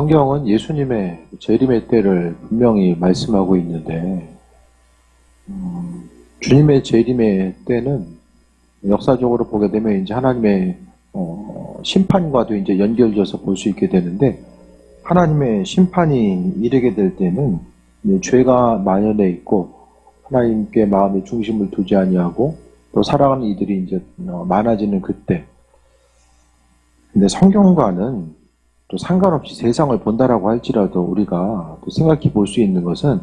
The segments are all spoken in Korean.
성경은 예수님의 재림의 때를 분명히 말씀하고 있는데, 주님의 재림의 때는 역사적으로 보게 되면 이제 하나님의 심판과도 이제 연결져서 볼 수 있게 되는데, 하나님의 심판이 이르게 될 때는 죄가 만연해 있고 하나님께 마음의 중심을 두지 아니하고 또 살아가는 이들이 이제 많아지는 그때. 근데 성경과는 또 상관없이 세상을 본다라고 할지라도 우리가 또 생각해 볼 수 있는 것은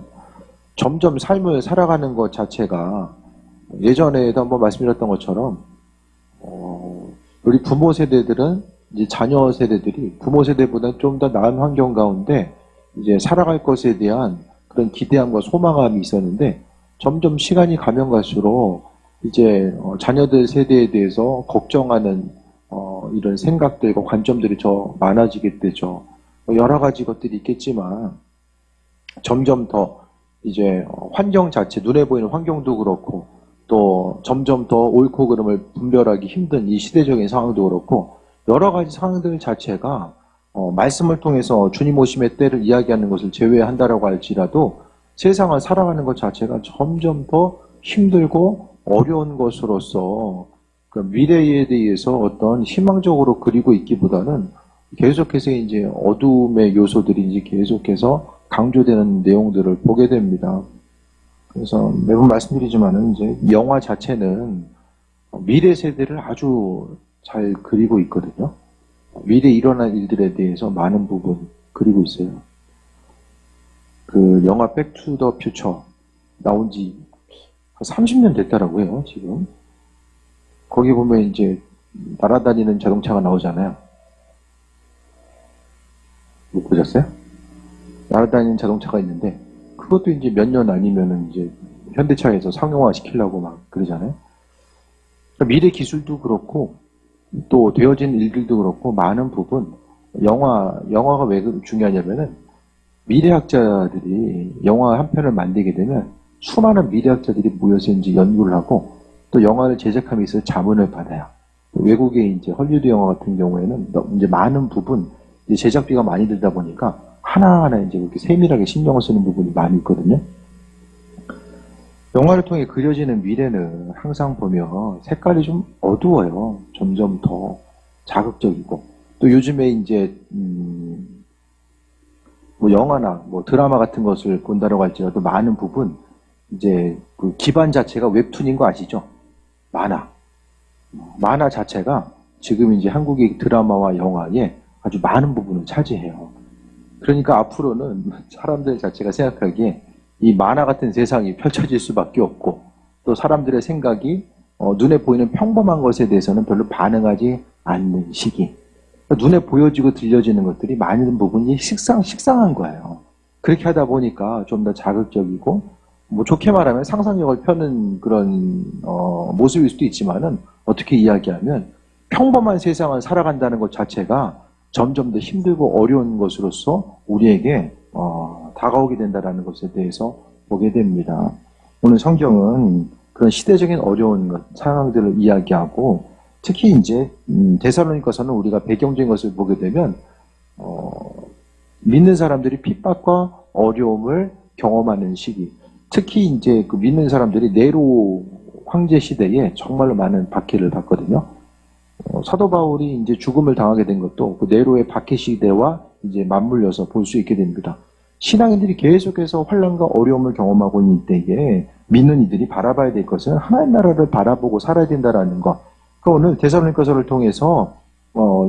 점점 삶을 살아가는 것 자체가 예전에도 한번 말씀드렸던 것처럼 우리 부모 세대들은 이제 자녀 세대들이 부모 세대보다 좀 더 나은 환경 가운데 이제 살아갈 것에 대한 그런 기대함과 소망감이 있었는데 점점 시간이 가면 갈수록 이제 자녀들 세대에 대해서 걱정하는 이런 생각들과 관점들이 더 많아지게 되죠. 여러 가지 것들이 있겠지만 점점 더 이제 환경 자체, 눈에 보이는 환경도 그렇고 또 점점 더 옳고 그름을 분별하기 힘든 이 시대적인 상황도 그렇고 여러 가지 상황들 자체가 말씀을 통해서 주님 오심의 때를 이야기하는 것을 제외한다라고 할지라도 세상을 살아가는 것 자체가 점점 더 힘들고 어려운 것으로서 그 미래에 대해서 어떤 희망적으로 그리고 있기보다는 계속해서 이제 어둠의 요소들이 이제 계속해서 강조되는 내용들을 보게 됩니다. 그래서 매번 말씀드리지만은 이제 영화 자체는 미래 세대를 아주 잘 그리고 있거든요. 미래에 일어날 일들에 대해서 많은 부분 그리고 있어요. 그 영화 백투 더 퓨처 나온 지 30년 됐다라고 해요, 지금. 거기 보면 이제 날아다니는 자동차가 나오잖아요. 못 보셨어요? 날아다니는 자동차가 있는데 그것도 이제 몇 년 아니면은 이제 현대차에서 상용화 시키려고 막 그러잖아요. 그러니까 미래 기술도 그렇고 또 되어진 일들도 그렇고 많은 부분 영화가 왜 중요하냐면은 미래학자들이 영화 한 편을 만들게 되면 수많은 미래학자들이 모여서 이제 연구를 하고 또 영화를 제작함에 있어서 자문을 받아요. 외국의 이제 헐리우드 영화 같은 경우에는 이제 많은 부분 이제 제작비가 많이 들다 보니까 하나하나 이제 그렇게 세밀하게 신경을 쓰는 부분이 많이 있거든요. 영화를 통해 그려지는 미래는 항상 보면 색깔이 좀 어두워요. 점점 더 자극적이고 또 요즘에 이제 뭐 영화나 뭐 드라마 같은 것을 본다라고 할지라도 많은 부분 이제 그 기반 자체가 웹툰인 거 아시죠? 만화 자체가 지금 이제 한국의 드라마와 영화에 아주 많은 부분을 차지해요. 그러니까 앞으로는 사람들 자체가 생각하기에 이 만화 같은 세상이 펼쳐질 수밖에 없고 또 사람들의 생각이 눈에 보이는 평범한 것에 대해서는 별로 반응하지 않는 시기. 그러니까 눈에 보여지고 들려지는 것들이 많은 부분이 식상한 거예요. 그렇게 하다 보니까 좀 더 자극적이고 뭐 좋게 말하면 상상력을 펴는 그런 모습일 수도 있지만은 어떻게 이야기하면 평범한 세상을 살아간다는 것 자체가 점점 더 힘들고 어려운 것으로서 우리에게 다가오게 된다는 것에 대해서 보게 됩니다. 오늘 성경은 그런 시대적인 어려운 상황들을 이야기하고 특히 이제 데살로니가서는 우리가 배경적인 것을 보게 되면 믿는 사람들이 핍박과 어려움을 경험하는 시기, 특히 이제 그 믿는 사람들이 네로 황제 시대에 정말로 많은 박해를 받거든요. 사도 바울이 이제 죽음을 당하게 된 것도 그 네로의 박해 시대와 이제 맞물려서 볼 수 있게 됩니다. 신앙인들이 계속해서 환난과 어려움을 경험하고 있는 때에 믿는 이들이 바라봐야 될 것은 하나님 나라를 바라보고 살아야 된다라는 것. 그러니까 오늘 데살로니가서를 통해서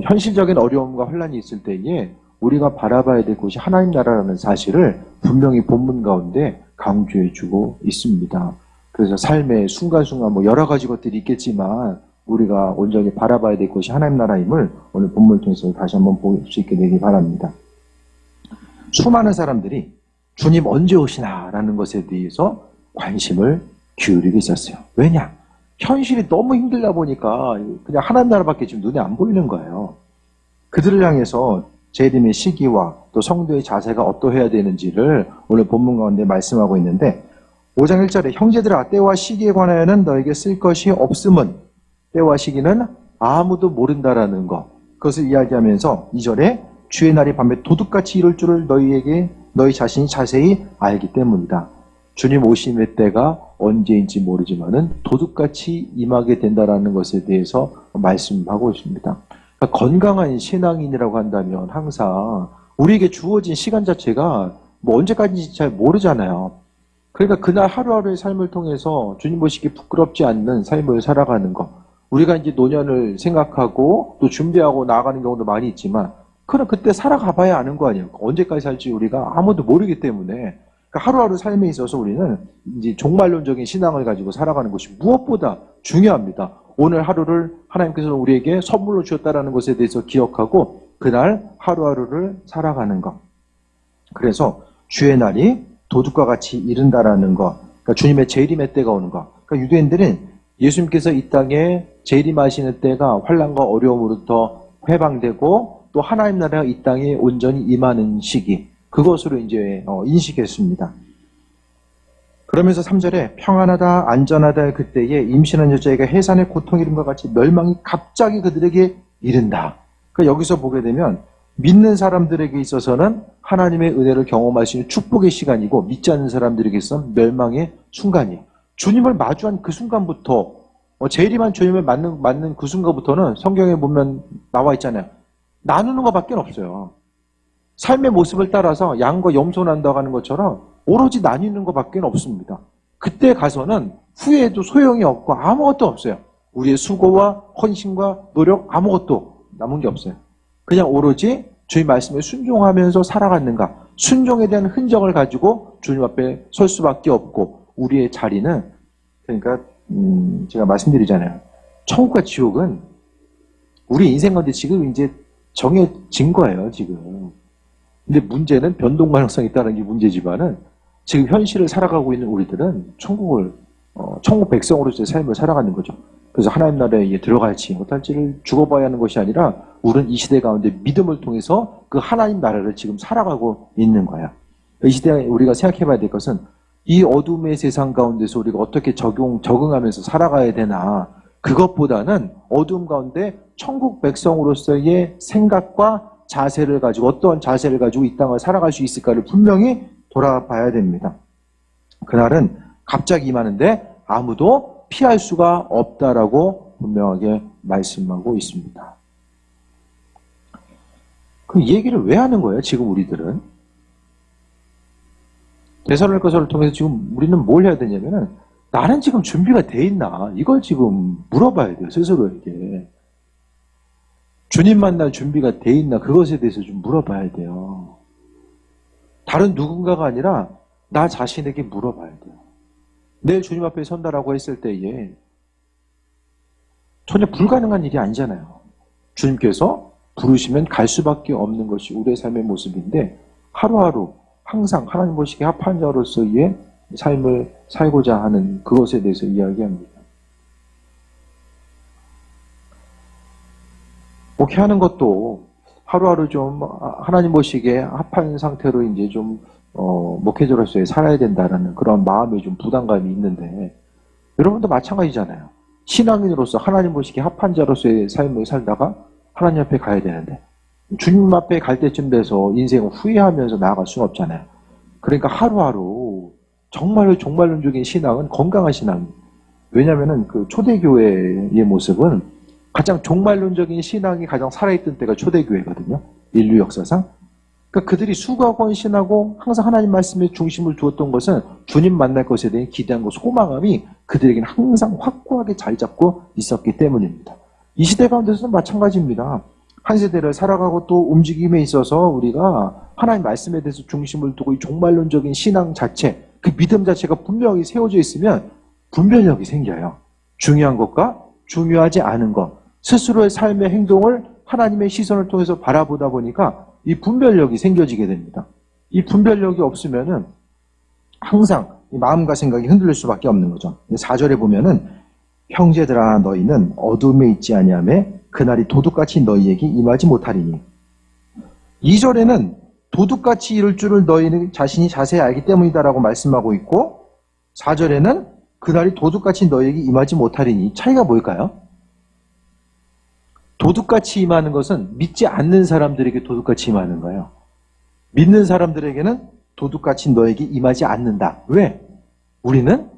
현실적인 어려움과 환난이 있을 때에 우리가 바라봐야 될 곳이 하나님 나라라는 사실을 분명히 본문 가운데 강조해주고 있습니다. 그래서 삶의 순간순간 뭐 여러 가지 것들이 있겠지만 우리가 온전히 바라봐야 될 것이 하나님 나라임을 오늘 본문을 통해서 다시 한번 볼 수 있게 되기 바랍니다. 수많은 사람들이 주님 언제 오시나라는 것에 대해서 관심을 기울이고 있었어요. 왜냐? 현실이 너무 힘들다 보니까 그냥 하나님 나라밖에 지금 눈에 안 보이는 거예요. 그들을 향해서 재림의 시기와 또 성도의 자세가 어떠해야 되는지를 오늘 본문 가운데 말씀하고 있는데 5장 1절에 형제들아 때와 시기에 관하여는 너에게 쓸 것이 없음은 때와 시기는 아무도 모른다라는 것, 그것을 이야기하면서 2절에 주의 날이 밤에 도둑같이 이룰 줄을 너희 자신이 자세히 알기 때문이다. 주님 오심의 때가 언제인지 모르지만은 도둑같이 임하게 된다라는 것에 대해서 말씀하고 있습니다. 그러니까 건강한 신앙인이라고 한다면 항상 우리에게 주어진 시간 자체가 뭐 언제까지인지 잘 모르잖아요. 그러니까 그날 하루하루의 삶을 통해서 주님 보시기 부끄럽지 않는 삶을 살아가는 것. 우리가 이제 노년을 생각하고 또 준비하고 나아가는 경우도 많이 있지만 그럼 그때 살아가 봐야 아는 거 아니에요. 언제까지 살지 우리가 아무도 모르기 때문에 그러니까 하루하루 삶에 있어서 우리는 이제 종말론적인 신앙을 가지고 살아가는 것이 무엇보다 중요합니다. 오늘 하루를 하나님께서 우리에게 선물로 주었다라는 것에 대해서 기억하고 그날 하루하루를 살아가는 것. 그래서 주의 날이 도둑과 같이 이른다라는 것. 그러니까 주님의 재림의 때가 오는 것. 그러니까 유대인들은 예수님께서 이 땅에 재림하시는 때가 환난과 어려움으로부터 해방되고 또 하나님 나라가 이 땅에 온전히 임하는 시기. 그것으로 이제 인식했습니다. 그러면서 3절에 평안하다 안전하다 그때에 임신한 여자애가 해산의 고통 이름과 같이 멸망이 갑자기 그들에게 이른다. 그러니까 여기서 보게 되면 믿는 사람들에게 있어서는 하나님의 은혜를 경험할 수 있는 축복의 시간이고 믿지 않는 사람들에게 있어서는 멸망의 순간이에요. 주님을 마주한 그 순간부터 재림한 주님을 맞는 그 순간부터는 성경에 보면 나와 있잖아요. 나누는 것밖에 없어요. 삶의 모습을 따라서 양과 염소난다고 하는 것처럼 오로지 나뉘는 것밖에 없습니다. 그때 가서는 후회해도 소용이 없고 아무것도 없어요. 우리의 수고와 헌신과 노력 아무것도 남은 게 없어요. 그냥 오로지 주의 말씀에 순종하면서 살아갔는가. 순종에 대한 흔적을 가지고 주님 앞에 설 수밖에 없고 우리의 자리는 그러니까 제가 말씀드리잖아요. 천국과 지옥은 우리 인생 가운데 지금 이제 정해진 거예요. 지금. 근데 문제는 변동 가능성이 있다는 게 문제지만은 지금 현실을 살아가고 있는 우리들은 천국 백성으로서의 삶을 살아가는 거죠. 그래서 하나님 나라에 들어갈지 못할지를 죽어봐야 하는 것이 아니라 우리는 이 시대 가운데 믿음을 통해서 그 하나님 나라를 지금 살아가고 있는 거야. 이 시대에 우리가 생각해 봐야 될 것은 이 어둠의 세상 가운데서 우리가 어떻게 적응하면서 살아가야 되나. 그것보다는 어둠 가운데 천국 백성으로서의 생각과 자세를 가지고 어떠한 자세를 가지고 이 땅을 살아갈 수 있을까를 분명히 돌아봐야 됩니다. 그날은 갑자기 임하는데 아무도 피할 수가 없다라고 분명하게 말씀하고 있습니다. 그럼 이 얘기를 왜 하는 거예요? 지금 우리들은 데살로니가서를 통해서 지금 우리는 뭘 해야 되냐면은 나는 지금 준비가 돼 있나? 이걸 지금 물어봐야 돼요. 스스로에게. 주님 만날 준비가 돼 있나? 그것에 대해서 좀 물어봐야 돼요. 다른 누군가가 아니라 나 자신에게 물어봐야 돼요. 내일 주님 앞에 선다라고 했을 때에 전혀 불가능한 일이 아니잖아요. 주님께서 부르시면 갈 수밖에 없는 것이 우리의 삶의 모습인데 하루하루 항상 하나님 보시기에 합한 자로서의 삶을 살고자 하는 그것에 대해서 이야기합니다. 목회하는 것도 하루하루 좀 하나님 보시기에 합한 상태로 이제 좀 목회자로서 살아야 된다라는 그런 마음의 좀 부담감이 있는데 여러분도 마찬가지잖아요. 신앙인으로서 하나님 보시기에 합한 자로서의 삶을 살다가 하나님 앞에 가야 되는데 주님 앞에 갈 때쯤 돼서 인생을 후회하면서 나아갈 수는 없잖아요. 그러니까 하루하루 정말로 종말론적인 신앙은 건강한 신앙입니다. 왜냐하면 그 초대교회의 모습은 가장 종말론적인 신앙이 가장 살아있던 때가 초대교회거든요. 인류 역사상. 그러니까 그들이 수고하고 헌신하고 항상 하나님 말씀에 중심을 두었던 것은 주님 만날 것에 대한 기대함과 소망함이 그들에게는 항상 확고하게 자리 잡고 있었기 때문입니다. 이 시대 가운데서는 마찬가지입니다. 한 세대를 살아가고 또 움직임에 있어서 우리가 하나님 말씀에 대해서 중심을 두고 이 종말론적인 신앙 자체, 그 믿음 자체가 분명히 세워져 있으면 분별력이 생겨요. 중요한 것과 중요하지 않은 것, 스스로의 삶의 행동을 하나님의 시선을 통해서 바라보다 보니까 이 분별력이 생겨지게 됩니다. 이 분별력이 없으면은 항상 이 마음과 생각이 흔들릴 수밖에 없는 거죠. 4절에 보면은 형제들아 너희는 어둠에 있지 아니하며 그날이 도둑같이 너희에게 임하지 못하리니. 2절에는 도둑같이 이룰 줄을 너희는 자신이 자세히 알기 때문이다라고 말씀하고 있고 4절에는 그날이 도둑같이 너희에게 임하지 못하리니. 차이가 뭘까요? 도둑같이 임하는 것은 믿지 않는 사람들에게 도둑같이 임하는 거예요. 믿는 사람들에게는 도둑같이 너에게 임하지 않는다. 왜? 우리는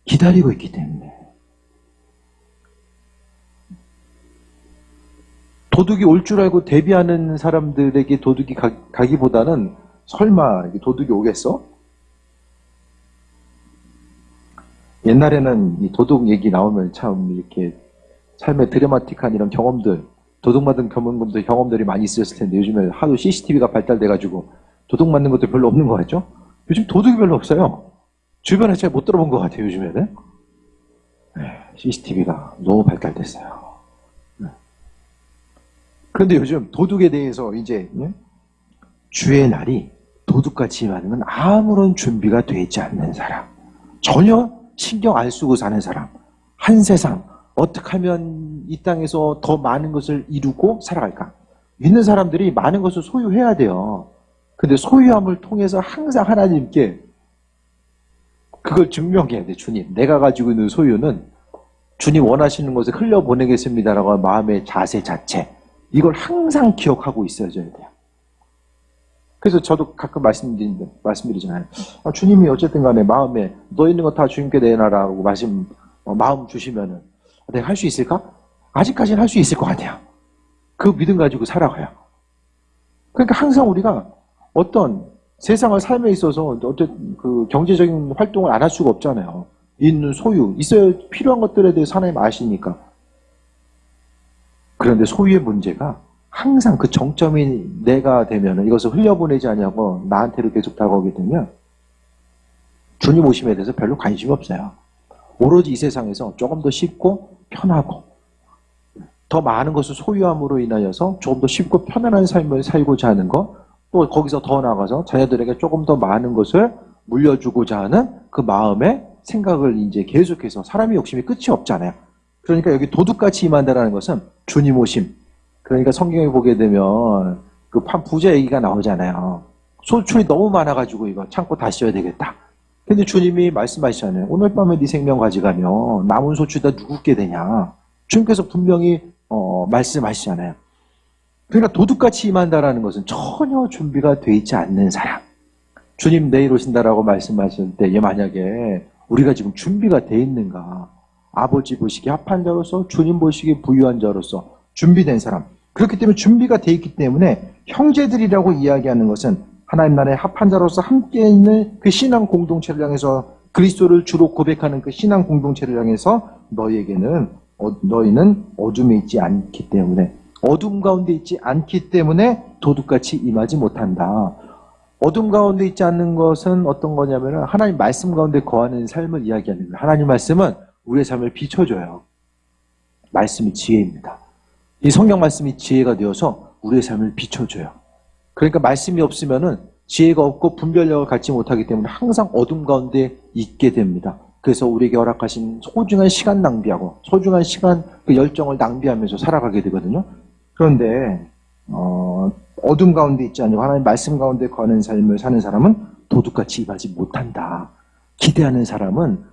기다리고 있기 때문에. 도둑이 올 줄 알고 대비하는 사람들에게 도둑이 가기보다는 설마 도둑이 오겠어? 옛날에는 이 도둑 얘기 나오면 참 이렇게 삶의 드라마틱한 이런 경험들, 도둑맞은 경험들이 많이 있었을 텐데 요즘에 하도 CCTV가 발달돼가지고 도둑 맞는 것도 별로 없는 거 같죠? 요즘 도둑이 별로 없어요. 주변에 잘 못 들어본 것 같아요, 요즘에는. CCTV가 너무 발달됐어요. 그런데 요즘 도둑에 대해서 이제 주의 날이 도둑같이 임하는 건 아무런 준비가 되어 있지 않는 사람, 전혀 신경 안 쓰고 사는 사람, 한 세상 어떻게 하면 이 땅에서 더 많은 것을 이루고 살아갈까? 믿는 사람들이 많은 것을 소유해야 돼요. 근데 소유함을 통해서 항상 하나님께 그걸 증명해야 돼. 주님, 내가 가지고 있는 소유는 주님 원하시는 것을 흘려보내겠습니다라고 하는 마음의 자세 자체, 이걸 항상 기억하고 있어줘야 돼요. 그래서 저도 가끔 말씀드리잖아요. 주님이 어쨌든 간에 마음에 너 있는 거 다 주님께 내놔라고 마음 주시면은 내가 할 수 있을까? 아직까지는 할 수 있을 것 같아요. 그 믿음 가지고 살아가요. 그러니까 항상 우리가 어떤 세상을 삶에 있어서 어떤 그 경제적인 활동을 안 할 수가 없잖아요. 있는 소유, 있어야 필요한 것들에 대해서 하나님 아시니까. 그런데 소유의 문제가 항상 그 정점이 내가 되면 이것을 흘려보내지 않냐고 나한테로 계속 다가오게 되면 주님 오심에 대해서 별로 관심이 없어요. 오로지 이 세상에서 조금 더 쉽고 편하고 더 많은 것을 소유함으로 인하여서 조금 더 쉽고 편안한 삶을 살고자 하는 것, 또 거기서 더 나아가서 자녀들에게 조금 더 많은 것을 물려주고자 하는 그 마음의 생각을 이제 계속해서 사람의 욕심이 끝이 없잖아요. 그러니까 여기 도둑같이 임한다는 것은 주님 오심. 그러니까 성경에 보게 되면 그 부자 얘기가 나오잖아요. 소출이 너무 많아가지고 이거 참고 다시 써야 되겠다. 근데 주님이 말씀하시잖아요. 오늘 밤에 네 생명 가져가면 남은 소출 다 누구께 되냐. 주님께서 분명히 말씀하시잖아요. 그러니까 도둑같이 임한다라는 것은 전혀 준비가 돼 있지 않는 사람. 주님 내일 오신다라고 말씀하실 때 만약에 우리가 지금 준비가 돼 있는가. 아버지 보시기에 합한 자로서 주님 보시기에 부유한 자로서 준비된 사람. 그렇기 때문에 준비가 돼 있기 때문에 형제들이라고 이야기하는 것은 하나님 나라의 합한 자로서 함께 있는 그 신앙 공동체를 향해서 그리스도를 주로 고백하는 그 신앙 공동체를 향해서 너희는 어둠에 있지 않기 때문에 어둠 가운데 있지 않기 때문에 도둑같이 임하지 못한다. 어둠 가운데 있지 않는 것은 어떤 거냐면 하나님 말씀 가운데 거하는 삶을 이야기하는 거예요. 하나님 말씀은 우리의 삶을 비춰줘요. 말씀이 지혜입니다. 이 성경 말씀이 지혜가 되어서 우리의 삶을 비춰줘요. 그러니까 말씀이 없으면은 지혜가 없고 분별력을 갖지 못하기 때문에 항상 어둠 가운데 있게 됩니다. 그래서 우리에게 허락하신 소중한 시간 낭비하고 소중한 시간 그 열정을 낭비하면서 살아가게 되거든요. 그런데 어둠 가운데 있지 않고 하나님 말씀 가운데 거하는 삶을 사는 사람은 도둑같이 임하지 못한다. 기대하는 사람은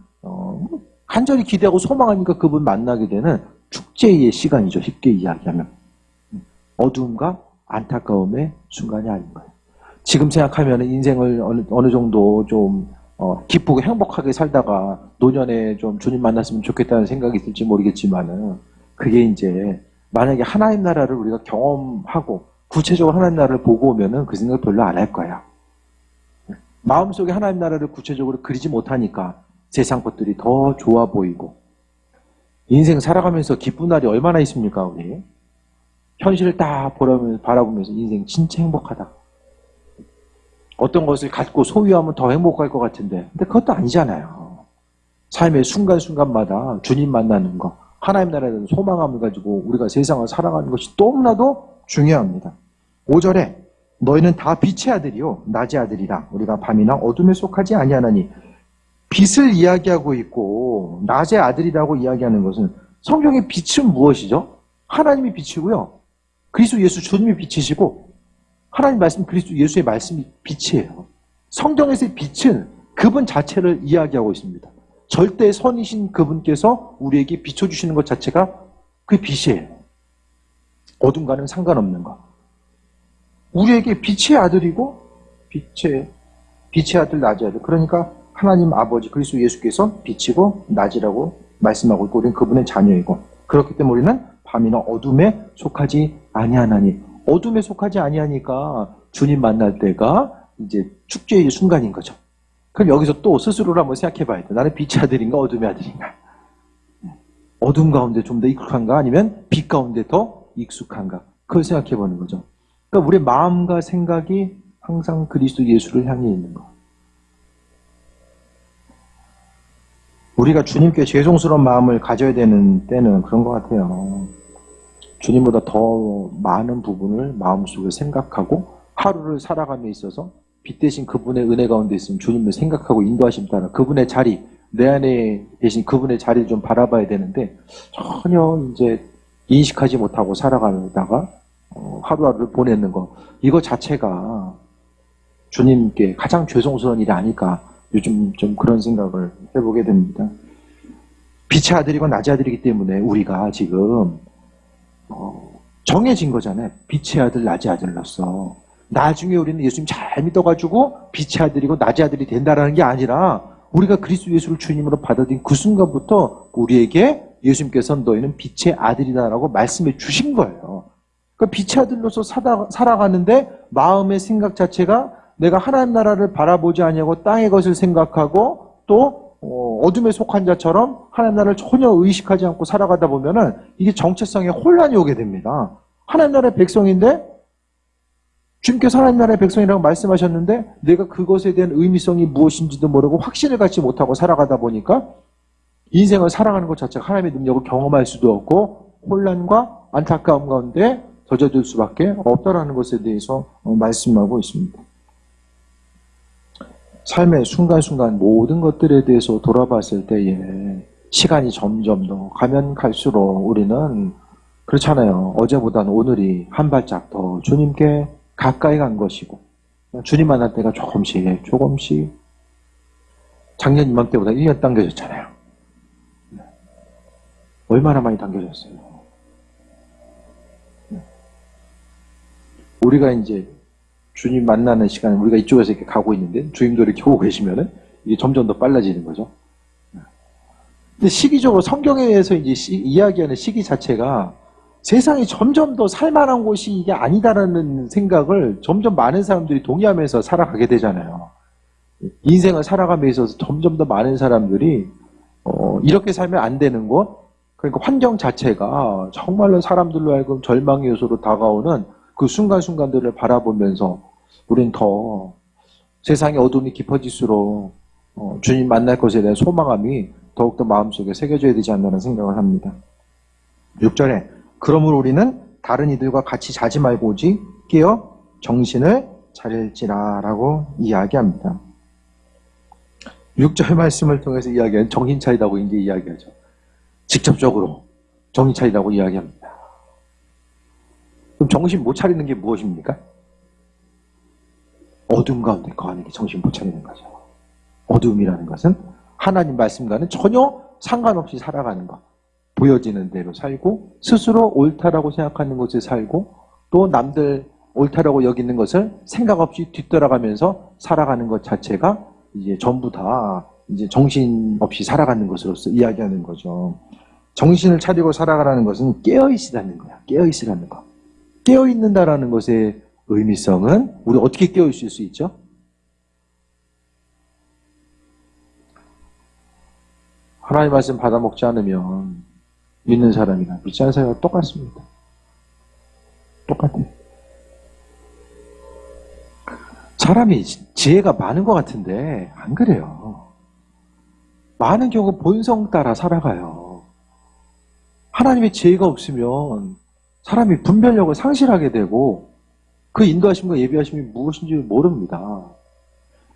간절히 기대하고 소망하니까 그분 만나게 되는 축제의 시간이죠. 쉽게 이야기하면. 어두움과 안타까움의 순간이 아닌 거예요. 지금 생각하면 인생을 어느 정도 좀 기쁘고 행복하게 살다가 노년에 좀 주님 만났으면 좋겠다는 생각이 있을지 모르겠지만은 그게 이제 만약에 하나님 나라를 우리가 경험하고 구체적으로 하나님 나라를 보고 오면은 그 생각 별로 안 할 거야. 마음속에 하나님 나라를 구체적으로 그리지 못하니까 세상 것들이 더 좋아 보이고 인생 살아가면서 기쁜 날이 얼마나 있습니까, 우리? 현실을 딱 바라보면서 인생 진짜 행복하다. 어떤 것을 갖고 소유하면 더 행복할 것 같은데 근데 그것도 아니잖아요. 삶의 순간순간마다 주님 만나는 거, 하나님 나라에 대한 소망함을 가지고 우리가 세상을 살아가는 것이 너무나도 중요합니다. 5절에 너희는 다 빛의 아들이요 낮의 아들이라 우리가 밤이나 어둠에 속하지 아니하나니 빛을 이야기하고 있고 낮의 아들이라고 이야기하는 것은 성경의 빛은 무엇이죠? 하나님이 빛이고요. 그리스도 예수 주님이 빛이시고 하나님 말씀 그리스도 예수의 말씀이 빛이에요. 성경에서의 빛은 그분 자체를 이야기하고 있습니다. 절대 선이신 그분께서 우리에게 비춰주시는 것 자체가 그 빛이에요. 어둠과는 상관없는 것. 우리에게 빛의 아들이고 빛의 아들, 낮의 아들. 그러니까 하나님 아버지 그리스도 예수께서 빛이고 낮이라고 말씀하고 있고 우리는 그분의 자녀이고 그렇기 때문에 우리는 밤이나 어둠에 속하지 아니하나니 어둠에 속하지 아니하니까 주님 만날 때가 이제 축제의 순간인 거죠. 그럼 여기서 또 스스로를 한번 생각해 봐야 돼. 나는 빛의 아들인가 어둠의 아들인가? 어둠 가운데 좀 더 익숙한가 아니면 빛 가운데 더 익숙한가? 그걸 생각해 보는 거죠. 그러니까 우리의 마음과 생각이 항상 그리스도 예수를 향해 있는 거. 우리가 주님께 죄송스러운 마음을 가져야 되는 때는 그런 것 같아요. 주님보다 더 많은 부분을 마음속에 생각하고 하루를 살아감에 있어서 빛 대신 그분의 은혜 가운데 있으면 주님을 생각하고 인도하심 따라 그분의 자리, 내 안에 계신 그분의 자리를 좀 바라봐야 되는데 전혀 이제 인식하지 못하고 살아가다가 하루하루를 보내는 거 이거 자체가 주님께 가장 죄송스러운 일이 아닐까 요즘 좀 그런 생각을 해보게 됩니다. 빛의 아들이고 낮의 아들이기 때문에 우리가 지금 정해진 거잖아요. 빛의 아들, 낮의 아들로서 나중에 우리는 예수님 잘 믿어가지고 빛의 아들이고 낮의 아들이 된다라는 게 아니라 우리가 그리스도 예수를 주님으로 받아들인 그 순간부터 우리에게 예수님께서 너희는 빛의 아들이다라고 말씀해 주신 거예요. 그러니까 빛의 아들로서 살아가는데 마음의 생각 자체가 내가 하나님 나라를 바라보지 아니하고 땅의 것을 생각하고 또 어둠에 속한 자처럼 하나님 나라를 전혀 의식하지 않고 살아가다 보면은 이게 정체성에 혼란이 오게 됩니다. 하나님 나라의 백성인데 주님께서 하나님 나라의 백성이라고 말씀하셨는데 내가 그것에 대한 의미성이 무엇인지도 모르고 확신을 갖지 못하고 살아가다 보니까 인생을 살아가는 것 자체가 하나님의 능력을 경험할 수도 없고 혼란과 안타까움 가운데 젖어들 수밖에 없다라는 것에 대해서 말씀하고 있습니다. 삶의 순간순간 모든 것들에 대해서 돌아봤을 때에 시간이 점점 더 가면 갈수록 우리는 그렇잖아요. 어제보다는 오늘이 한 발짝 더 주님께 가까이 간 것이고 주님 만날 때가 조금씩 작년 이맘때보다 1년 당겨졌잖아요. 얼마나 많이 당겨졌어요. 우리가 이제 주님 만나는 시간에 우리가 이쪽에서 이렇게 가고 있는데 주님도 이렇게 오고 계시면은 이게 점점 더 빨라지는 거죠. 근데 시기적으로 성경에서 이제 이야기하는 시기 자체가 세상이 점점 더 살만한 곳이 이게 아니다라는 생각을 점점 많은 사람들이 동의하면서 살아가게 되잖아요. 인생을 살아감에 있어서 점점 더 많은 사람들이 이렇게 살면 안 되는 곳, 그러니까 환경 자체가 정말로 사람들로 하여금 절망의 요소로 다가오는 그 순간순간들을 바라보면서 우린 더 세상의 어둠이 깊어질수록 주님 만날 것에 대한 소망함이 더욱더 마음속에 새겨져야 되지 않나라는 생각을 합니다. 6절에 그러므로 우리는 다른 이들과 같이 자지 말고 오직 깨어 정신을 차릴지라 라고 이야기합니다. 6절 말씀을 통해서 이야기하는 정신 차리라고 이제 이야기하죠. 직접적으로 정신 차리라고 이야기합니다. 그럼 정신 못 차리는 게 무엇입니까? 어둠 가운데 거하는 게 정신 못 차리는 거죠. 어둠이라는 것은 하나님 말씀과는 전혀 상관없이 살아가는 것. 보여지는 대로 살고 스스로 옳다라고 생각하는 곳에 살고 또 남들 옳다라고 여기는 것을 생각 없이 뒤돌아가면서 살아가는 것 자체가 이제 전부 다 이제 정신 없이 살아가는 것으로서 이야기하는 거죠. 정신을 차리고 살아가라는 것은 깨어있으라는 거야. 깨어있으라는 거. 깨어있는다라는 것의 의미성은 우리 어떻게 깨어있을 수 있죠? 하나님 말씀 받아먹지 않으면 믿는 사람이나 믿지 않는 사람과 똑같습니다. 똑같아요. 사람이 지혜가 많은 것 같은데 안 그래요. 많은 경우 본성 따라 살아가요. 하나님의 지혜가 없으면 사람이 분별력을 상실하게 되고 그 인도하심과 예비하심이 무엇인지 모릅니다.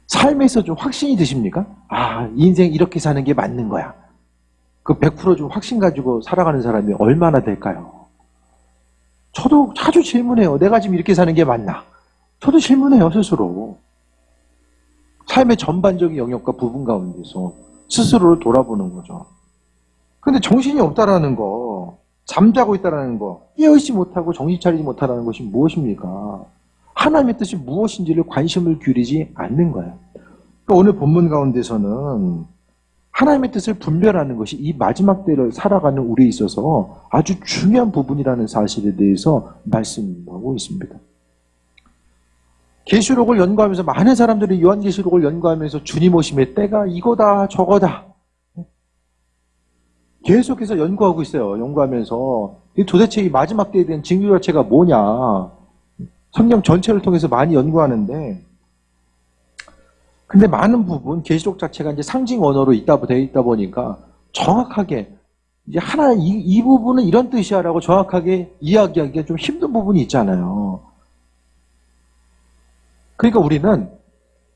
삶에서 좀 확신이 드십니까? 아, 인생 이렇게 사는 게 맞는 거야. 그 100% 좀 확신 가지고 살아가는 사람이 얼마나 될까요? 저도 자주 질문해요. 내가 지금 이렇게 사는 게 맞나? 저도 질문해요, 스스로. 삶의 전반적인 영역과 부분 가운데서 스스로를 돌아보는 거죠. 근데 정신이 없다라는 거, 잠자고 있다는 거, 깨어있지 못하고 정신 차리지 못하는 것이 무엇입니까? 하나님의 뜻이 무엇인지를 관심을 기울이지 않는 거예요. 그러니까 오늘 본문 가운데서는 하나님의 뜻을 분별하는 것이 이 마지막 때를 살아가는 우리에 있어서 아주 중요한 부분이라는 사실에 대해서 말씀하고 있습니다. 계시록을 연구하면서 많은 사람들이 요한계시록을 연구하면서 주님 오심의 때가 이거다 저거다 계속해서 연구하고 있어요. 연구하면서 도대체 이 마지막 때에 대한 징조 자체가 뭐냐, 성경 전체를 통해서 많이 연구하는데, 근데 많은 부분 계시록 자체가 이제 상징 언어로 되어 있다 보니까 정확하게 이제 이 부분은 이런 뜻이야라고 정확하게 이야기하기가 좀 힘든 부분이 있잖아요. 그러니까 우리는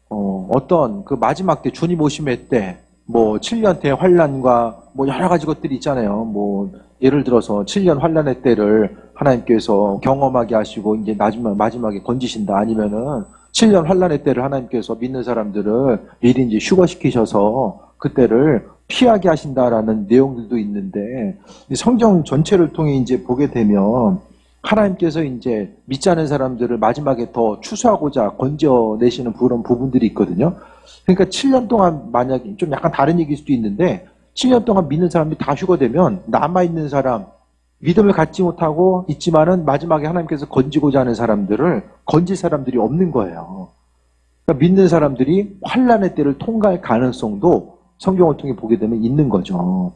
어떤 그 마지막 때 주님 오심의 때, 뭐 7년 때 환란과 뭐 여러 가지 것들이 있잖아요. 뭐 예를 들어서 7년 환란의 때를 하나님께서 경험하게 하시고 이제 마지막에 건지신다. 아니면은 7년 환란의 때를 하나님께서 믿는 사람들을 미리 이제 휴거시키셔서 그때를 피하게 하신다라는 내용들도 있는데, 성경 전체를 통해 이제 보게 되면 하나님께서 이제 믿지 않은 사람들을 마지막에 더 추수하고자 건져내시는 그런 부분들이 있거든요. 그러니까 7년 동안 만약에 좀 약간 다른 얘기일 수도 있는데, 7년 동안 믿는 사람이 다 휴거되면 남아있는 사람, 믿음을 갖지 못하고 있지만은 마지막에 하나님께서 건지고자 하는 사람들을 건질 사람들이 없는 거예요. 그러니까 믿는 사람들이 환란의 때를 통과할 가능성도 성경을 통해 보게 되면 있는 거죠.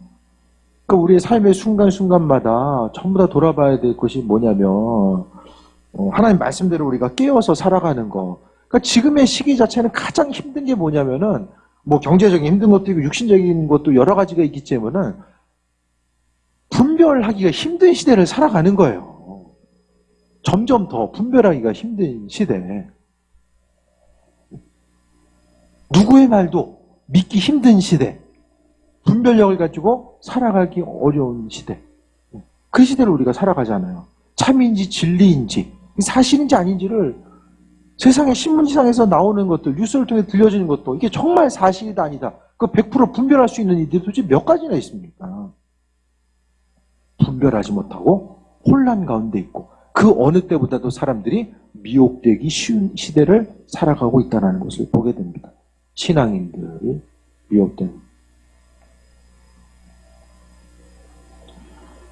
그러니까 우리의 삶의 순간순간마다 전부 다 돌아봐야 될 것이 뭐냐면 하나님 말씀대로 우리가 깨어서 살아가는 거. 그러니까 지금의 시기 자체는 가장 힘든 게 뭐냐면은 뭐 경제적인 힘든 것도 있고 육신적인 것도 여러 가지가 있기 때문에 분별하기가 힘든 시대를 살아가는 거예요. 점점 더 분별하기가 힘든 시대. 누구의 말도 믿기 힘든 시대. 분별력을 가지고 살아가기 어려운 시대. 그 시대를 우리가 살아가잖아요. 참인지 진리인지 사실인지 아닌지를 세상의 신문지상에서 나오는 것들, 뉴스를 통해 들려주는 것도 이게 정말 사실이다 아니다, 그 100% 분별할 수 있는 일들이 도대체 몇 가지나 있습니까? 분별하지 못하고 혼란 가운데 있고 그 어느 때보다도 사람들이 미혹되기 쉬운 시대를 살아가고 있다는 것을 보게 됩니다. 신앙인들이 미혹된.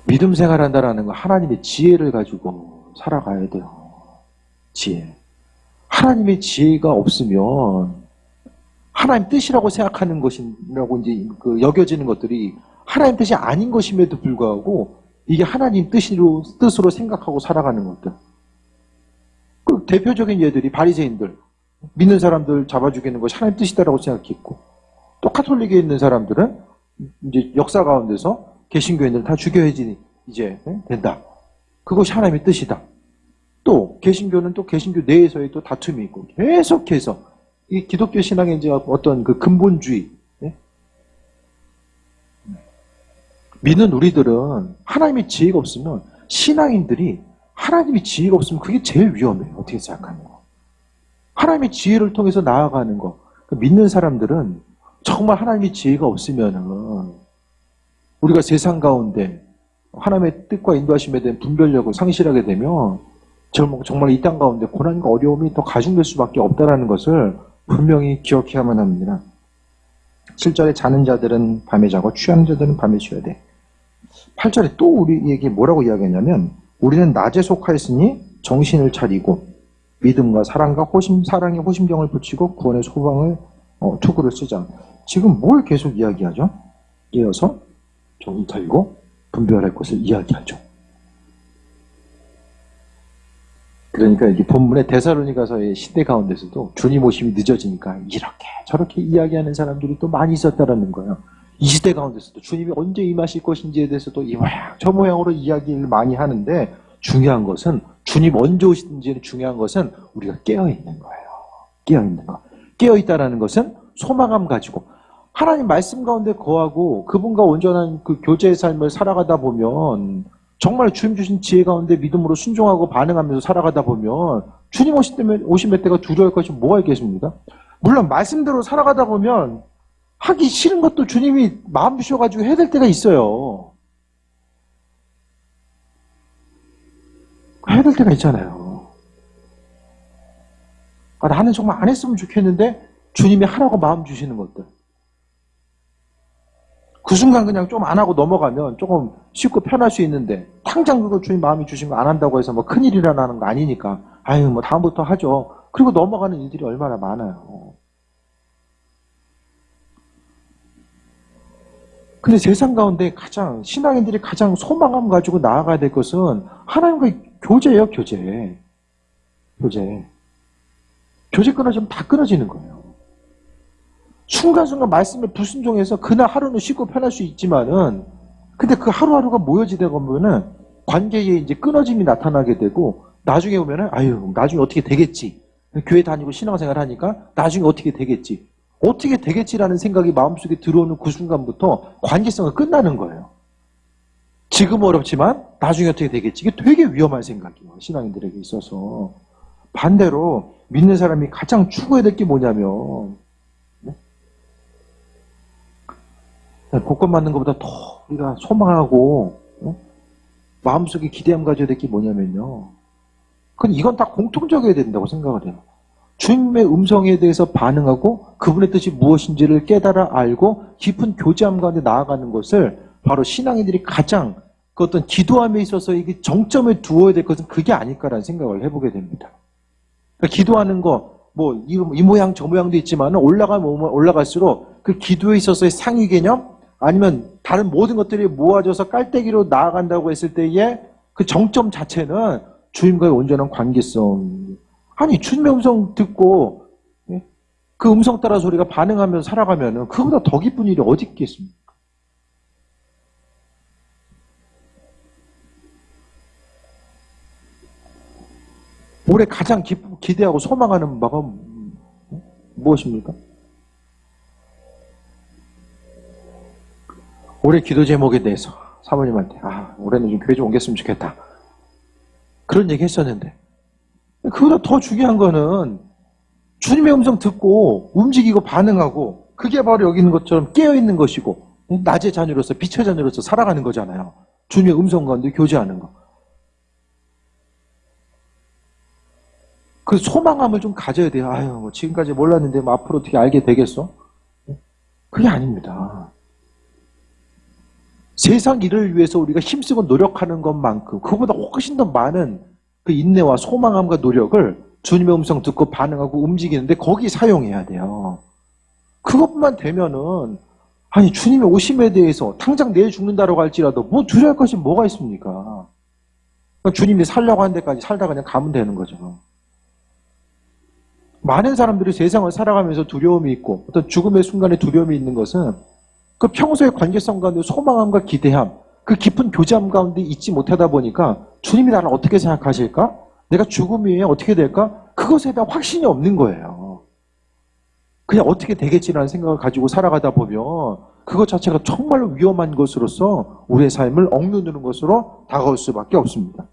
믿음 생활한다라는 건 하나님의 지혜를 가지고 살아가야 돼요. 지혜. 하나님의 지혜가 없으면 하나님 뜻이라고 생각하는 것이라고 이제 여겨지는 것들이 하나님 뜻이 아닌 것임에도 불구하고 이게 하나님 뜻으로 생각하고 살아가는 것들. 그 대표적인 예들이 바리새인들, 믿는 사람들 잡아 죽이는 것이 하나님 뜻이다라고 생각했고, 또 카톨릭에 있는 사람들은 이제 역사 가운데서 개신교인들 다 죽여야지 이제 된다. 그것이 하나님의 뜻이다. 또 개신교는 또 개신교 내에서의 또 다툼이 있고 계속해서 이 기독교 신앙의 이제 어떤 그 근본주의, 믿는 우리들은 하나님의 지혜가 없으면, 신앙인들이 하나님의 지혜가 없으면 그게 제일 위험해요. 어떻게 생각하면. 하나님의 지혜를 통해서 나아가는 거. 믿는 사람들은 정말 하나님의 지혜가 없으면은 우리가 세상 가운데 하나님의 뜻과 인도하심에 대한 분별력을 상실하게 되면 정말 이 땅 가운데 고난과 어려움이 더 가중될 수밖에 없다는 것을 분명히 기억해야만 합니다. 7절에 자는 자들은 밤에 자고 취하는 자들은 밤에 쉬어야 돼. 8절에 또 우리에게 뭐라고 이야기했냐면, 우리는 낮에 속하였으니 정신을 차리고 믿음과 사랑의 호심경을 붙이고 구원의 소망을 투구를 쓰자. 지금 뭘 계속 이야기하죠? 이어서 정신 차리고 분별할 것을 이야기하죠. 그러니까 이 본문의 데살로니가서의 시대 가운데서도 주님 오심이 늦어지니까 이렇게 저렇게 이야기하는 사람들이 또 많이 있었다라는 거예요. 이 시대 가운데서도 주님이 언제 임하실 것인지에 대해서도 이 모양 저 모양으로 이야기를 많이 하는데, 중요한 것은 주님 언제 오시는지는 중요한 것은 우리가 깨어있는 거예요. 깨어있는 거. 깨어있다라는 것은 소망감 가지고 하나님 말씀 가운데 거하고 그분과 온전한 그 교제의 삶을 살아가다 보면, 정말 주님 주신 지혜 가운데 믿음으로 순종하고 반응하면서 살아가다 보면 주님 오심의 때가 두려울 것이 뭐가 있겠습니까? 물론 말씀대로 살아가다 보면 하기 싫은 것도 주님이 마음 주셔가지고 해야 될 때가 있어요. 해야 될 때가 있잖아요. 나는 정말 안 했으면 좋겠는데 주님이 하라고 마음 주시는 것들. 그 순간 그냥 좀 안 하고 넘어가면 조금 쉽고 편할 수 있는데 당장 그거 주님 마음이 주신 거 안 한다고 해서 뭐 큰일이 일어나는 거 아니니까 아유 뭐 다음부터 하죠. 그리고 넘어가는 일들이 얼마나 많아요. 근데 세상 가운데 가장 신앙인들이 가장 소망감 가지고 나아가야 될 것은 하나님과의 교제예요. 교제 끊어지면 다 끊어지는 거예요. 순간순간 말씀에 불순종해서 그날 하루는 쉽고 편할 수 있지만은 근데 그 하루하루가 모여지다 보면은 관계에 이제 끊어짐이 나타나게 되고 나중에 보면은 아유 나중에 어떻게 되겠지. 교회 다니고 신앙생활 하니까 나중에 어떻게 되겠지라는 생각이 마음속에 들어오는 그 순간부터 관계성이 끝나는 거예요. 지금 어렵지만 나중에 어떻게 되겠지. 이게 되게 위험한 생각이에요. 신앙인들에게 있어서. 반대로 믿는 사람이 가장 추구해야 될 게 뭐냐면 복권 받는 것보다 더 우리가 소망하고 마음속에 기대함 가져야 될 게 뭐냐면요. 이건 다 공통적이어야 된다고 생각을 해요. 주님의 음성에 대해서 반응하고 그분의 뜻이 무엇인지를 깨달아 알고 깊은 교제함 가운데 나아가는 것을 바로 신앙인들이 가장 그 어떤 기도함에 있어서 이게 정점에 두어야 될 것은 그게 아닐까라는 생각을 해보게 됩니다. 그러니까 기도하는 거 뭐 이 모양 저 모양도 있지만 올라가면 올라갈수록 그 기도에 있어서의 상위 개념 아니면 다른 모든 것들이 모아져서 깔때기로 나아간다고 했을 때의 그 정점 자체는 주님과의 온전한 관계성. 아니 주님의 음성 듣고 그 음성 따라서 우리가 반응하면서 살아가면은 그보다 더 기쁜 일이 어디 있겠습니까? 올해 가장 기대하고 소망하는 바가 무엇입니까? 올해 기도 제목에 대해서 사모님한테 올해는 좀 교회 좀 옮겼으면 좋겠다. 그런 얘기 했었는데 그보다 더 중요한 거는 주님의 음성 듣고 움직이고 반응하고 그게 바로 여기 있는 것처럼 깨어있는 것이고 낮의 자녀로서 빛의 자녀로서 살아가는 거잖아요. 주님의 음성 가운데 교제하는 거. 그 소망함을 좀 가져야 돼요. 뭐 지금까지 몰랐는데 뭐 앞으로 어떻게 알게 되겠어? 그게 아닙니다. 세상 일을 위해서 우리가 힘쓰고 노력하는 것만큼 그보다 훨씬 더 많은 그 인내와 소망함과 노력을 주님의 음성 듣고 반응하고 움직이는데 거기 사용해야 돼요. 그것만 되면은 주님의 오심에 대해서 당장 내일 죽는다라고 할지라도 뭐 두려울 것이 뭐가 있습니까? 주님이 살려고 하는 데까지 살다가 그냥 가면 되는 거죠. 많은 사람들이 세상을 살아가면서 두려움이 있고 어떤 죽음의 순간에 두려움이 있는 것은 그 평소의 관계성 가운데 소망함과 기대함, 그 깊은 교제함 가운데 있지 못하다 보니까 주님이 나를 어떻게 생각하실까? 내가 죽음 이후에 어떻게 될까? 그것에 대한 확신이 없는 거예요. 그냥 어떻게 되겠지라는 생각을 가지고 살아가다 보면 그것 자체가 정말로 위험한 것으로서 우리의 삶을 억누르는 것으로 다가올 수밖에 없습니다.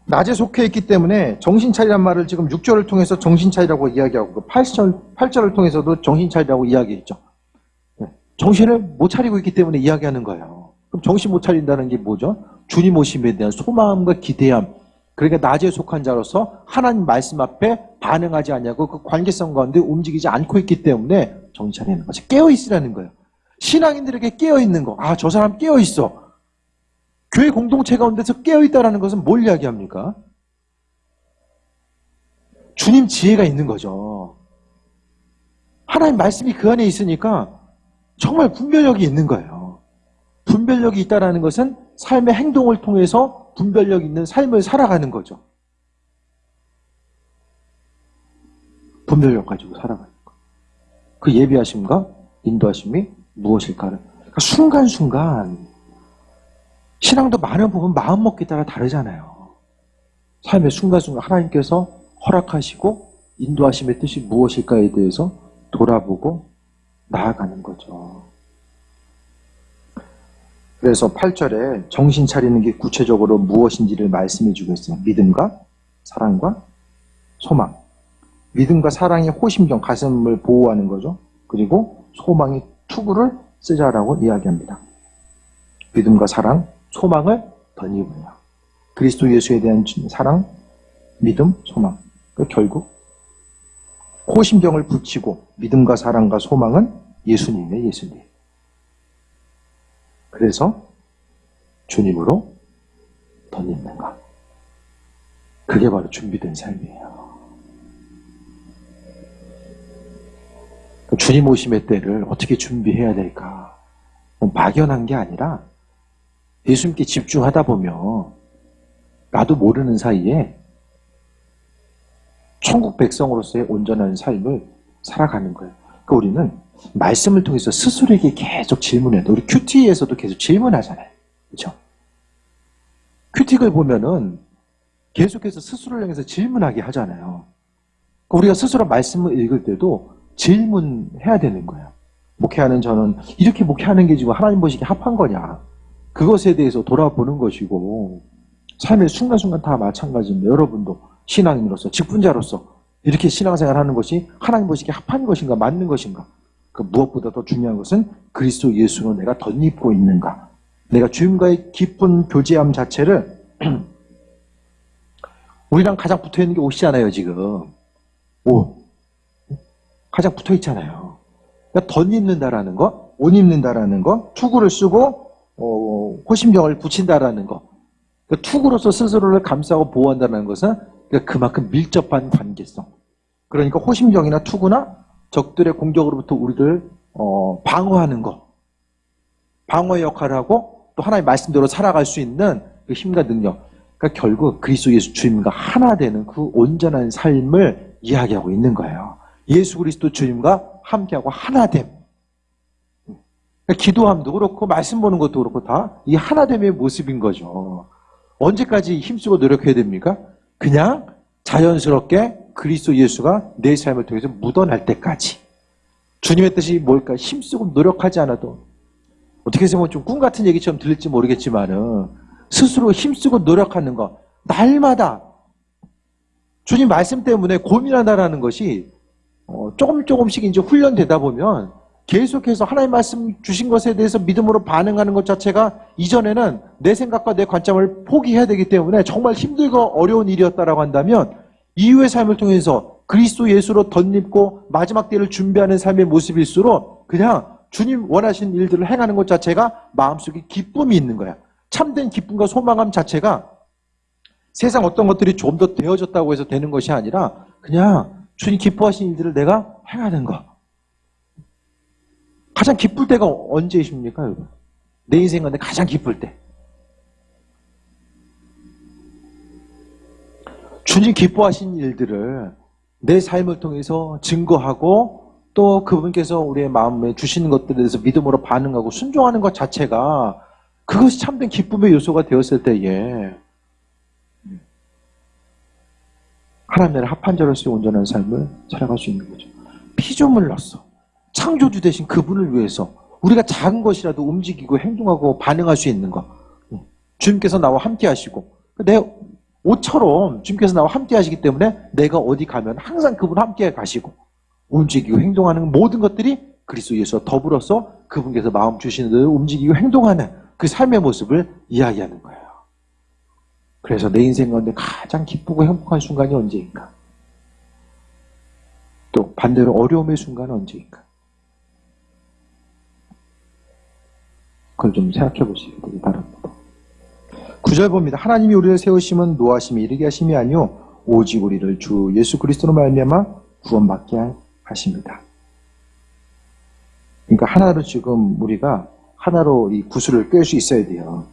낮에 속해 있기 때문에 정신차리란 말을 지금 6절을 통해서 정신차리라고 이야기하고 8절을 통해서도 정신차리라고 이야기했죠. 정신을 못 차리고 있기 때문에 이야기하는 거예요. 그럼 정신 못 차린다는 게 뭐죠? 주님 오심에 대한 소망과 기대함. 그러니까 낮에 속한 자로서 하나님 말씀 앞에 반응하지 않냐고 그 관계성 가운데 움직이지 않고 있기 때문에 정신 차리는 거죠. 깨어있으라는 거예요. 신앙인들에게 깨어있는 거. 저 사람 깨어있어. 교회 공동체 가운데서 깨어있다는 것은 뭘 이야기합니까? 주님 지혜가 있는 거죠. 하나님 말씀이 그 안에 있으니까 정말 분별력이 있는 거예요. 분별력이 있다는 것은 삶의 행동을 통해서 분별력 있는 삶을 살아가는 거죠. 분별력 가지고 살아가는 거. 그 예비하심과 인도하심이 무엇일까를. 그러니까 순간순간 신앙도 많은 부분 마음먹기에 따라 다르잖아요. 삶의 순간순간 하나님께서 허락하시고 인도하심의 뜻이 무엇일까에 대해서 돌아보고 나아가는 거죠. 그래서 8절에 정신 차리는 게 구체적으로 무엇인지를 말씀해 주고 있어요. 믿음과 사랑과 소망. 믿음과 사랑이 호심경, 가슴을 보호하는 거죠. 그리고 소망이 투구를 쓰자라고 이야기합니다. 믿음과 사랑, 소망을 덧입어요. 그리스도 예수에 대한 사랑, 믿음, 소망. 결국 호심경을 붙이고 믿음과 사랑과 소망은 예수님이에요, 예수님. 그래서 주님으로 덧입는가. 그게 바로 준비된 삶이에요. 주님 오심의 때를 어떻게 준비해야 될까? 막연한 게 아니라 예수님께 집중하다 보면 나도 모르는 사이에 천국 백성으로서의 온전한 삶을 살아가는 거예요. 그러니까 우리는 말씀을 통해서 스스로에게 계속 질문해야 돼. 우리 큐티에서도 계속 질문하잖아요. 그렇죠? 큐티를 보면은 계속해서 스스로를 향해서 질문하게 하잖아요. 그러니까 우리가 스스로 말씀을 읽을 때도 질문해야 되는 거예요. 목회하는 저는 이렇게 목회하는 게 지금 하나님 보시기에 합한 거냐. 그것에 대해서 돌아보는 것이고 삶의 순간순간 다 마찬가지입니다. 여러분도 신앙인으로서 직분자로서 이렇게 신앙생활 하는 것이 하나님 보시기에 합한 것인가 맞는 것인가. 그 무엇보다 더 중요한 것은 그리스도 예수로 내가 덧입고 있는가. 내가 주님과의 깊은 교제함 자체를 우리랑 가장 붙어있는 게 옷이잖아요. 지금 옷 가장 붙어있잖아요. 그러니까 덧입는다라는 거, 옷 입는다라는 거, 투구를 쓰고 호심경을 붙인다라는 거. 그러니까 투구로서 스스로를 감싸고 보호한다는 것은 그만큼 밀접한 관계성. 그러니까 호심경이나 투구나 적들의 공격으로부터 우리를 방어하는 거. 방어의 역할을 하고 또 하나님의 말씀대로 살아갈 수 있는 그 힘과 능력. 그러니까 결국 그리스도 예수 주님과 하나 되는 그 온전한 삶을 이야기하고 있는 거예요. 예수 그리스도 주님과 함께하고 하나됨. 그러니까 기도함도 그렇고 말씀 보는 것도 그렇고 다 이 하나됨의 모습인 거죠. 언제까지 힘쓰고 노력해야 됩니까? 그냥 자연스럽게 그리스도 예수가 내 삶을 통해서 묻어날 때까지. 주님의 뜻이 뭘까? 힘쓰고 노력하지 않아도. 어떻게 해서 좀 꿈 같은 얘기처럼 들릴지 모르겠지만은 스스로 힘쓰고 노력하는 것. 날마다 주님 말씀 때문에 고민한다라는 것이 조금씩 이제 훈련되다 보면 계속해서 하나님 말씀 주신 것에 대해서 믿음으로 반응하는 것 자체가 이전에는 내 생각과 내 관점을 포기해야 되기 때문에 정말 힘들고 어려운 일이었다라고 한다면 이후의 삶을 통해서 그리스도 예수로 덧입고 마지막 때를 준비하는 삶의 모습일수록 그냥 주님 원하신 일들을 행하는 것 자체가 마음속에 기쁨이 있는 거야. 참된 기쁨과 소망함 자체가 세상 어떤 것들이 좀 더 되어졌다고 해서 되는 것이 아니라 그냥 주님 기뻐하신 일들을 내가 행하는 것. 가장 기쁠 때가 언제이십니까, 여러분? 내 인생 가운데 가장 기쁠 때. 주님 기뻐하신 일들을 내 삶을 통해서 증거하고 또 그분께서 우리의 마음에 주시는 것들에 대해서 믿음으로 반응하고 순종하는 것 자체가 그것이 참된 기쁨의 요소가 되었을 때에 하나님 나라의 합한 자로서의 온전한 삶을 살아갈 수 있는 거죠. 피조물 넣었어. 창조주 되신 그분을 위해서 우리가 작은 것이라도 움직이고 행동하고 반응할 수 있는 것. 주님께서 나와 함께 하시고 내 옷처럼 주님께서 나와 함께 하시기 때문에 내가 어디 가면 항상 그분 함께 가시고 움직이고 행동하는 모든 것들이 그리스도 예수와 더불어서 그분께서 마음 주시는 대로 움직이고 행동하는 그 삶의 모습을 이야기하는 거예요. 그래서 내 인생 가운데 가장 기쁘고 행복한 순간이 언제인가? 또 반대로 어려움의 순간은 언제인가? 그걸 좀 생각해 보시기 바랍니다. 9절 봅니다. 하나님이 우리를 세우심은 노하심이 이르게 하심이 아니요 오직 우리를 주 예수 그리스도로 말미암아 구원받게 하십니다. 그러니까 하나로 지금 우리가 하나로 이 구슬을 꿰 수 있어야 돼요.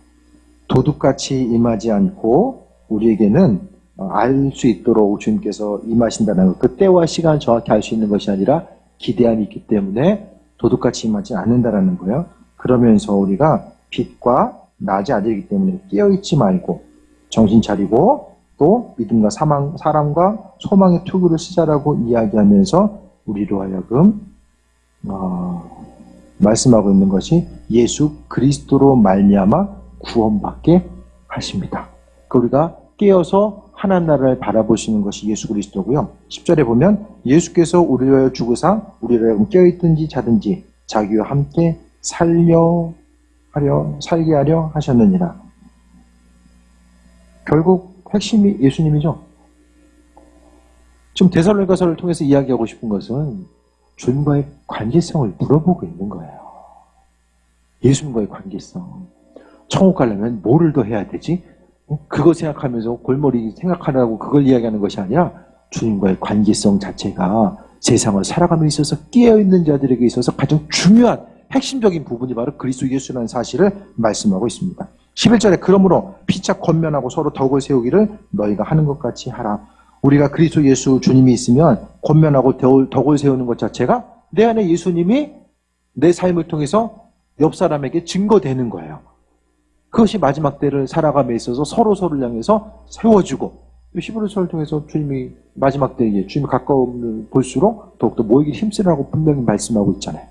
도둑같이 임하지 않고 우리에게는 알 수 있도록 주님께서 임하신다는 것. 그 때와 시간을 정확히 알 수 있는 것이 아니라 기대함이 있기 때문에 도둑같이 임하지 않는다라는 거예요. 그러면서 우리가 빛과 낮의 아들이기 때문에 깨어있지 말고 정신 차리고 또 믿음과 사랑과 소망의 투구를 쓰자라고 이야기하면서 우리로 하여금 말씀하고 있는 것이 예수 그리스도로 말미암아 구원받게 하십니다. 우리가 깨어서 하나님 나라를 바라보시는 것이 예수 그리스도고요. 10절에 보면 예수께서 우리를 위하여 죽으사 우리를 하여금 깨어있든지 자든지 자기와 함께 살게 하려 하셨느니라. 결국 핵심이 예수님이죠. 지금 데살로니가서를 통해서 이야기하고 싶은 것은 주님과의 관계성을 물어보고 있는 거예요. 예수님과의 관계성. 천국 가려면 뭐를 더 해야 되지? 그거 생각하면서 골머리 생각하라고 그걸 이야기하는 것이 아니라 주님과의 관계성 자체가 세상을 살아감에 있어서 깨어있는 자들에게 있어서 가장 중요한 핵심적인 부분이 바로 그리스도 예수라는 사실을 말씀하고 있습니다. 11절에 그러므로 피차 권면하고 서로 덕을 세우기를 너희가 하는 것 같이 하라. 우리가 그리스도 예수 주님이 있으면 권면하고 덕을 세우는 것 자체가 내 안에 예수님이 내 삶을 통해서 옆 사람에게 증거되는 거예요. 그것이 마지막 때를 살아감에 있어서 서로를 향해서 세워주고 히브리서를 통해서 주님이 마지막 때에 주님이 가까움을 볼수록 더욱더 모이기 힘쓰라고 분명히 말씀하고 있잖아요.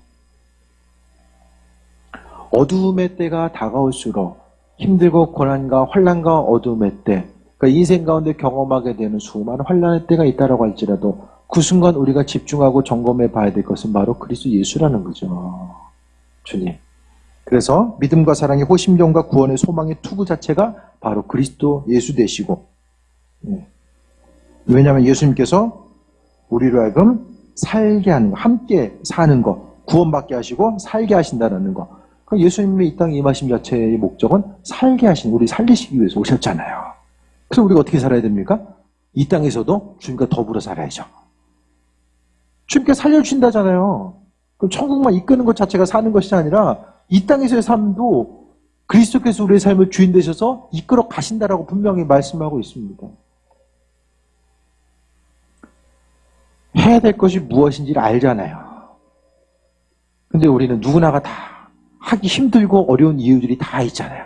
어두움의 때가 다가올수록 힘들고 고난과 환난과 어두움의 때, 그러니까 인생 가운데 경험하게 되는 수많은 환난의 때가 있다라고 할지라도 그 순간 우리가 집중하고 점검해 봐야 될 것은 바로 그리스도 예수라는 거죠. 주님. 그래서 믿음과 사랑의 호심종과 구원의 소망의 투구 자체가 바로 그리스도 예수 되시고, 왜냐하면 예수님께서 우리로 하여금 살게 하는 거, 함께 사는 거, 구원받게 하시고 살게 하신다는 거. 그러니까 예수님이 이 땅에 임하심 자체의 목적은 살게 하신, 우리 살리시기 위해서 오셨잖아요. 그래서 우리가 어떻게 살아야 됩니까? 이 땅에서도 주님과 더불어 살아야죠. 주님께 살려주신다잖아요. 그럼 천국만 이끄는 것 자체가 사는 것이 아니라 이 땅에서의 삶도 그리스도께서 우리의 삶을 주인 되셔서 이끌어 가신다라고 분명히 말씀하고 있습니다. 해야 될 것이 무엇인지를 알잖아요. 근데 우리는 누구나가 다 하기 힘들고 어려운 이유들이 다 있잖아요.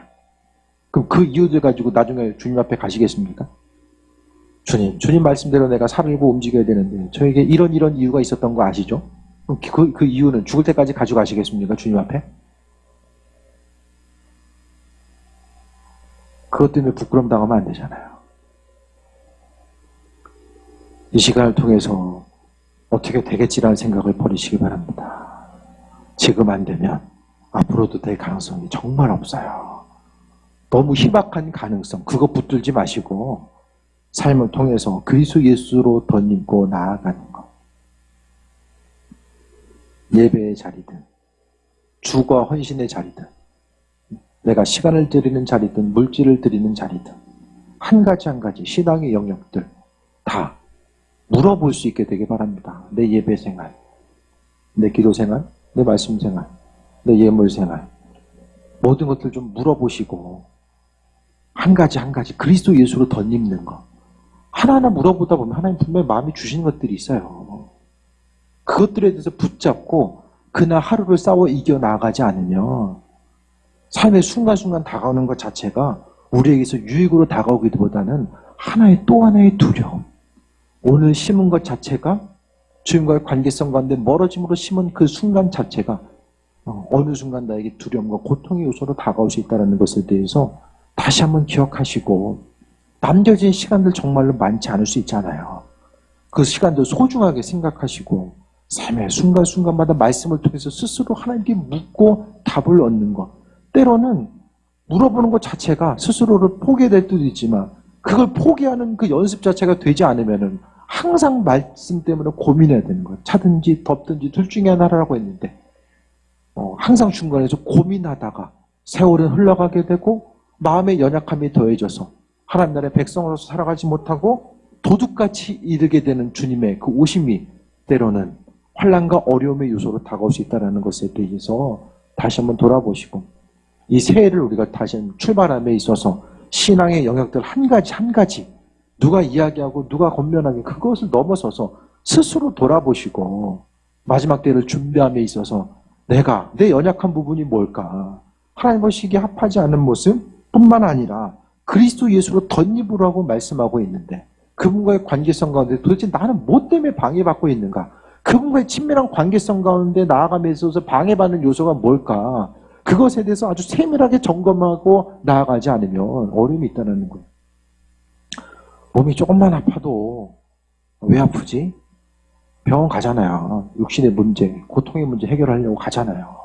그럼 그 이유들 가지고 나중에 주님 앞에 가시겠습니까? 주님 말씀대로 내가 살고 움직여야 되는데 저에게 이런 이유가 있었던 거 아시죠? 그럼 그 이유는 죽을 때까지 가지고 가시겠습니까? 주님 앞에? 그것 때문에 부끄럼 당하면 안 되잖아요. 이 시간을 통해서 어떻게 되겠지라는 생각을 버리시기 바랍니다. 지금 안 되면 앞으로도 될 가능성이 정말 없어요. 너무 희박한 가능성, 그거 붙들지 마시고 삶을 통해서 그리스도 예수로 덧입고 나아가는 것. 예배의 자리든 주과 헌신의 자리든 내가 시간을 드리는 자리든 물질을 드리는 자리든 한 가지 한 가지 신앙의 영역들 다 물어볼 수 있게 되길 바랍니다. 내 예배 생활, 내 기도 생활, 내 말씀 생활, 내 예물 생활 모든 것들 좀 물어보시고 한 가지 한 가지 그리스도 예수로 덧입는 거 하나하나 물어보다 보면 하나님 분명히 마음이 주시는 것들이 있어요. 그것들에 대해서 붙잡고 그날 하루를 싸워 이겨나가지 않으면 삶의 순간순간 다가오는 것 자체가 우리에게서 유익으로 다가오기보다는 또 하나의 두려움. 오늘 심은 것 자체가 주님과의 관계성 가운데 멀어짐으로 심은 그 순간 자체가 어느 순간 나에게 두려움과 고통의 요소로 다가올 수 있다는 것에 대해서 다시 한번 기억하시고 남겨진 시간들 정말로 많지 않을 수 있잖아요. 그 시간들 소중하게 생각하시고 삶의 순간순간마다 말씀을 통해서 스스로 하나님께 묻고 답을 얻는 것. 때로는 물어보는 것 자체가 스스로를 포기될 때도 있지만 그걸 포기하는 그 연습 자체가 되지 않으면은 항상 말씀 때문에 고민해야 되는 거예요. 차든지 덥든지 둘 중에 하나라고 했는데 항상 중간에서 고민하다가 세월은 흘러가게 되고 마음의 연약함이 더해져서 하나님 나라의 백성으로서 살아가지 못하고 도둑같이 이르게 되는 주님의 그 오심이 때로는 환난과 어려움의 요소로 다가올 수 있다는 것에 대해서 다시 한번 돌아보시고 이 새해를 우리가 다시 한번 출발함에 있어서 신앙의 영역들 한 가지 누가 이야기하고 누가 권면하는 그것을 넘어서서 스스로 돌아보시고 마지막 때를 준비함에 있어서 내가 내 연약한 부분이 뭘까 하나님 보시기에 합하지 않은 모습 뿐만 아니라 그리스도 예수로 덧입으라고 말씀하고 있는데 그분과의 관계성 가운데 도대체 나는 뭐 때문에 방해받고 있는가? 그분과의 친밀한 관계성 가운데 나아감에 있어서 방해받는 요소가 뭘까? 그것에 대해서 아주 세밀하게 점검하고 나아가지 않으면 어려움이 있다는 거예요. 몸이 조금만 아파도 왜 아프지? 병원 가잖아요. 육신의 문제, 고통의 문제 해결하려고 가잖아요.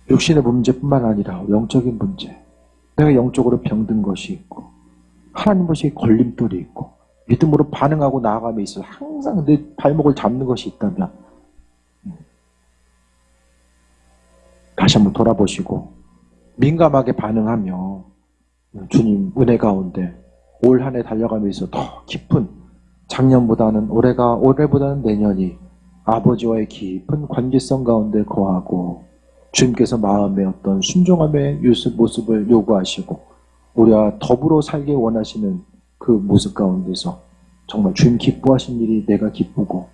육신의 문제뿐만 아니라 영적인 문제, 내가 영적으로 병든 것이 있고 하나님 보시기에 걸림돌이 있고 믿음으로 반응하고 나아감에 있어서 항상 내 발목을 잡는 것이 있다면 다시 한번 돌아보시고 민감하게 반응하며 주님 은혜 가운데 올 한 해 달려가면서 더 깊은 작년보다는 올해보다는 내년이 아버지와의 깊은 관계성 가운데 거하고 주님께서 마음의 어떤 순종함의 모습을 요구하시고 우리와 더불어 살기 원하시는 그 모습 가운데서 정말 주님 기뻐하신 일이 내가 기쁘고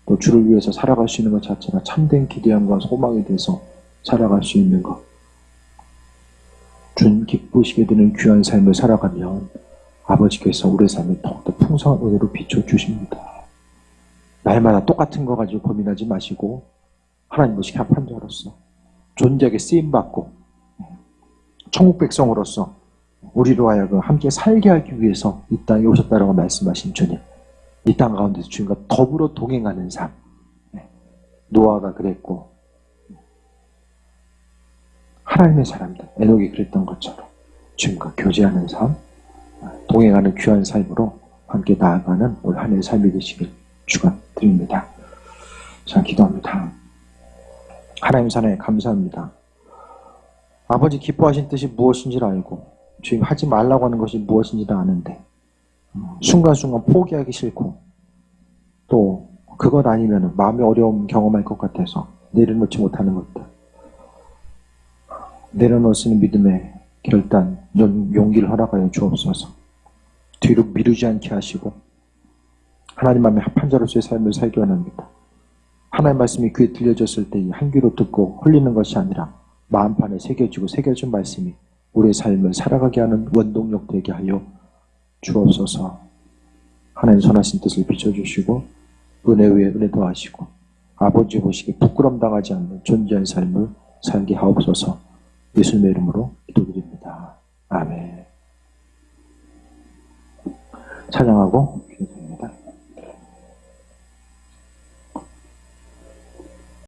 또 주를 위해서 살아갈 수 있는 것 자체가 참된 기대함과 소망이 돼서 살아갈 수 있는 것, 주님 기쁘시게 되는 귀한 삶을 살아가면 아버지께서 우리의 삶에 더욱더 풍성한 은혜로 비춰주십니다. 날마다 똑같은 거 가지고 고민하지 마시고 하나님 보시기 합한 자로서 존재하게 쓰임받고 천국 백성으로서 우리로 하여금 함께 살게 하기 위해서 이 땅에 오셨다라고 말씀하신 주님, 이 땅 가운데서 주님과 더불어 동행하는 삶, 노아가 그랬고 하나님의 사람들, 에녹이 그랬던 것처럼 주님과 교제하는 삶, 동행하는 귀한 삶으로 함께 나아가는 올 한 해의 삶이 되시길 축원드립니다. 자, 기도합니다. 하나님 사랑에 감사합니다. 아버지 기뻐하신 뜻이 무엇인지를 알고 주님 하지 말라고 하는 것이 무엇인지를 아는데 순간순간 포기하기 싫고 또 그것 아니면 마음의 어려움 경험할 것 같아서 내려놓지 못하는 것들, 내려놓을 수 있는 믿음의 결단, 용기를 허락하여 주옵소서. 뒤로 미루지 않게 하시고 하나님 마음에 합한 자로서의 삶을 살기 원합니다. 하나님 말씀이 귀에 들려졌을 때 한 귀로 듣고 흘리는 것이 아니라 마음판에 새겨지고 새겨진 말씀이 우리의 삶을 살아가게 하는 원동력 되게 하여 주옵소서. 하나님 선하신 뜻을 비춰주시고 은혜 위에 은혜 더하시고 아버지 보시기에 부끄럼 당하지 않는 존재한 삶을 살게 하옵소서. 예수님의 이름으로 기도드립니다. 아멘. 찬양하고